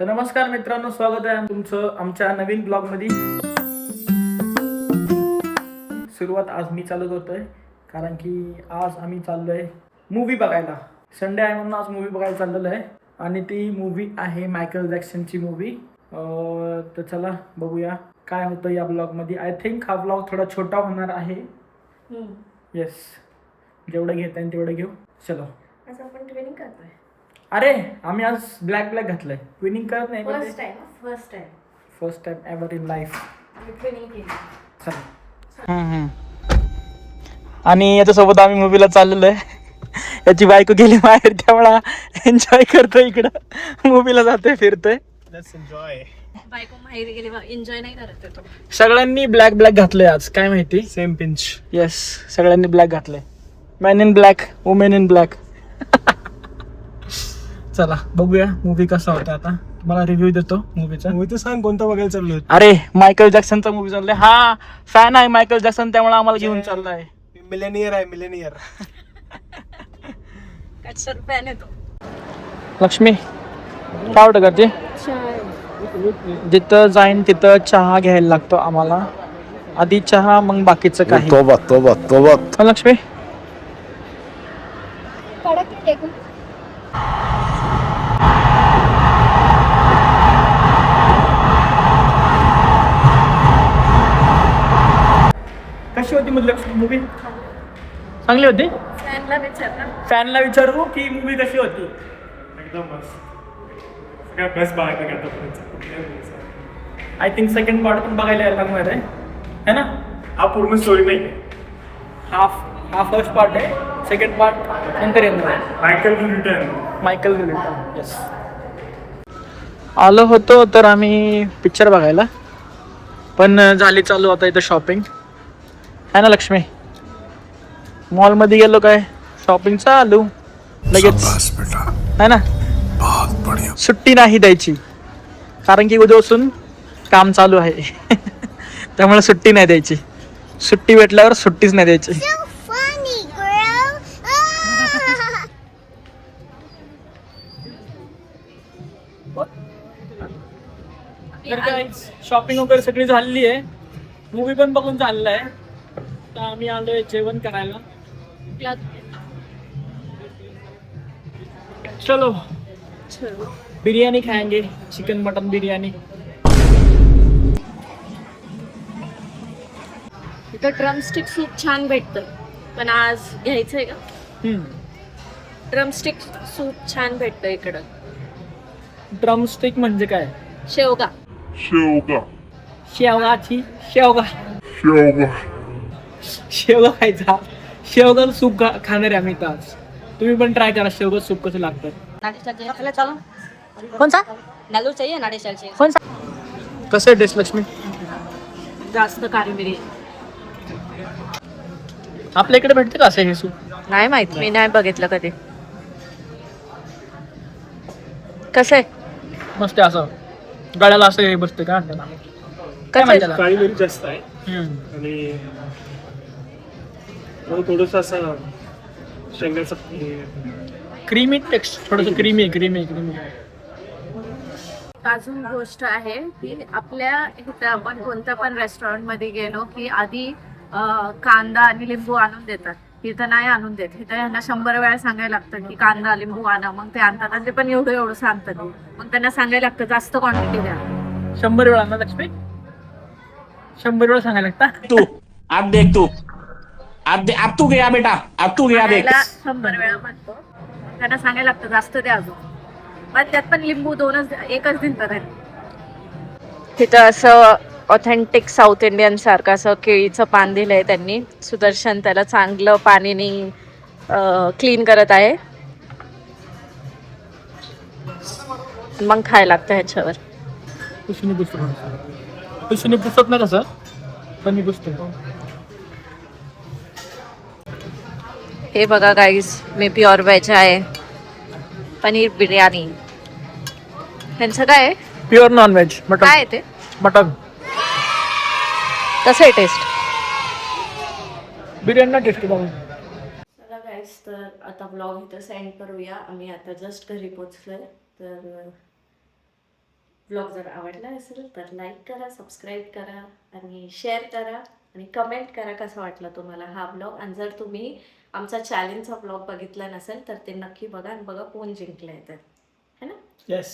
तर नमस्कार मित्रांनो, स्वागत आहे तुमचं आमच्या नवीन ब्लॉगमध्ये. सुरुवात आज मी चालू करतोय कारण की आज आम्ही चाललोय मूवी बघायला. संडे आहे म्हणून आज मूवी बघायला चाललेलो आहे आणि ती मूवी आहे मायकल जॅक्सनची मूवी. तर चला बघूया काय होतं या ब्लॉगमध्ये. आय थिंक हा ब्लॉग थोडा छोटा होणार आहे. येस, जेवढं घेता येईल तेवढं घेऊ. चलो. आज आपण ट्रेनिंग करतोय. अरे आम्ही आज ब्लॅक घातलंय. ट्विनिंग करत नाही. First time ever in life training केली. चला. आणि याच्यासोबत आम्ही मूवीला चाललेलो आहे. याची बायको गेली बाहेर, त्यामुळे एन्जॉय करतोय, इकडं मूवीला जातोय, फिरतोय. Let's enjoy. बायको माहेरी गेली, एन्जॉय नाही करत तो. सगळ्यांनी ब्लॅक घातलंय आज, काय माहिती. Same pinch. येस, सगळ्यांनी ब्लॅक घातलंय. Man in black, women in black. चला बघूया मूवी कसा होता. आता तुम्हाला रिव्ह्यू देतो मूवीचा. मूवी तर सांग कोणता बघायला चाललोय. अरे मायकल जॅक्सनचा मूवी चाललाय. हा फॅन आहे मायकल जॅक्सन, त्यामुळे आम्हाला घेऊन चाललाय. मिलेनियर आहे, मिलेनियर. कच्चर फॅन आहे तो. लक्ष्मी काय वाटतं करते? जिथं जाईन तिथं चहा घ्यायला लागतो आम्हाला. आधी चहा, मग बाकीचं काही. हा, लक्ष्मी कशी होती मूवी? चांगली होती. फॅनला विचार ना. फॅनला विचारू की मूवी कशी होती? एकदम मस्त. सगळ्यात बेस्ट बघायला गेला. आय थिंक सेकंड पार्ट पण बघायला यायला लागणार आहे, है ना? हा पूर्ण स्टोरी नाही. हा फर्स्ट पार्ट आहे. सेकंड पार्ट नंतर येणार आहे. Michael return. येस. आलो होतो तर आम्ही पिक्चर बघायला, पण झाली चालू आता इथं शॉपिंग, है ना लक्ष्मी? मॉलमध्ये गेलो, काय शॉपिंग चालू लगेच, है ना? सुट्टी नाही द्यायची कारण की उद्यापासून काम चालू आहे. त्यामुळे सुट्टी नाही द्यायची. सुट्टी भेटल्यावर सुट्टीच नाही द्यायची. तर काय शॉपिंग वगैरे सगळी झालेली आहे. मूवी पण बघून झालेला आहे. तर आम्ही आलोय जेवण करायला. चलो बिर्याणी खाएंगे, चिकन मटन बिर्याणी. इथं ड्रमस्टिक सूप छान भेटतं, पण आज घ्यायचंय का? ड्रमस्टिक सूप छान भेटतं इकडं. ड्रमस्टिक म्हणजे काय? शेवगा. शेवगाची शेवगा खायचा. शेवगा सूप खाणार आहे आम्ही तर आज. तुम्ही पण ट्राय करा शेवगा सूप कसं लागतं. कोणसा नालू चाहिए? नाडेशाल चाहिए. कोणसा? कसं आहे टेस्ट लक्ष्मी? जास्त काळी मिरी. आपल्या इकडे भेटते का असं हे सूप? नाही माहित, मी नाही बघितलं कधी. कसं आहे? मस्त आहे. असं गळ्याला असं हे बसते का त्याला? काय म्हणतात त्याला? काळी मिरी जास्त आहे आणि थोडस असं शेंगाचं क्रीमी टेक्स्ट, थोडंसं क्रीमी. अजून गोष्ट आहे की आपल्या इथं आपण कोणत्या पण रेस्टॉरंट मध्ये गेलो की आधी कांदा आणि लिंबू आणून देतात. इथं नाही आणून देत. इथं यांना 100 वेळा सांगायला लागतं की कांदा लिंबू आणा, मग ते आणतात. आणि ते पण एवढं सांगतात. मग त्यांना सांगायला लागतं जास्त क्वांटिटी द्या. 100 वेळा ना लक्ष्मी? 100 वेळा सांगायला लागता. तू अब तू गया बेटा, अब तू गया देख. 100 वेळा म्हणतो. त्यांना सांगायला लागतं जास्त द्या अजून. पण त्यात पण लिंबू एकच दिलतात. तिथं असं ऑथेंटिक साऊथ इंडियन सारखं असं केळीचं पान दिलंय त्यांनी. सुदर्शन त्याला चांगलं पाणीने क्लीन करत आहे. मग खायला लागतं ह्याच्यावर. पुसून पुसत नाही कसं, पण मी पुसतो. हे बघा गाईज, मी प्युअर व्हेज आहे. पनीर बिर्याणी. ह्यांचं काय आहे? Pure non veg. काय आहे ते? मटन. कसं आहे टेस्ट? बिर्याणी टेस्ट बघून. चला गाईज, तर आता ब्लॉग इथं सेंड करूया. आम्ही आता जस्ट घरी पोचलोय. तर ब्लॉग जर आवडला असेल तर लाईक करा, सबस्क्राईब करा आणि शेअर करा आणि कमेंट करा कसा वाटला तुम्हाला हा ब्लॉग. आणि जर तुम्ही आमचा चॅलेंजचा ब्लॉग बघितला नसेल तर ते नक्की बघा आणि बघा कोण जिंकलं आहे तर, है ना. येस.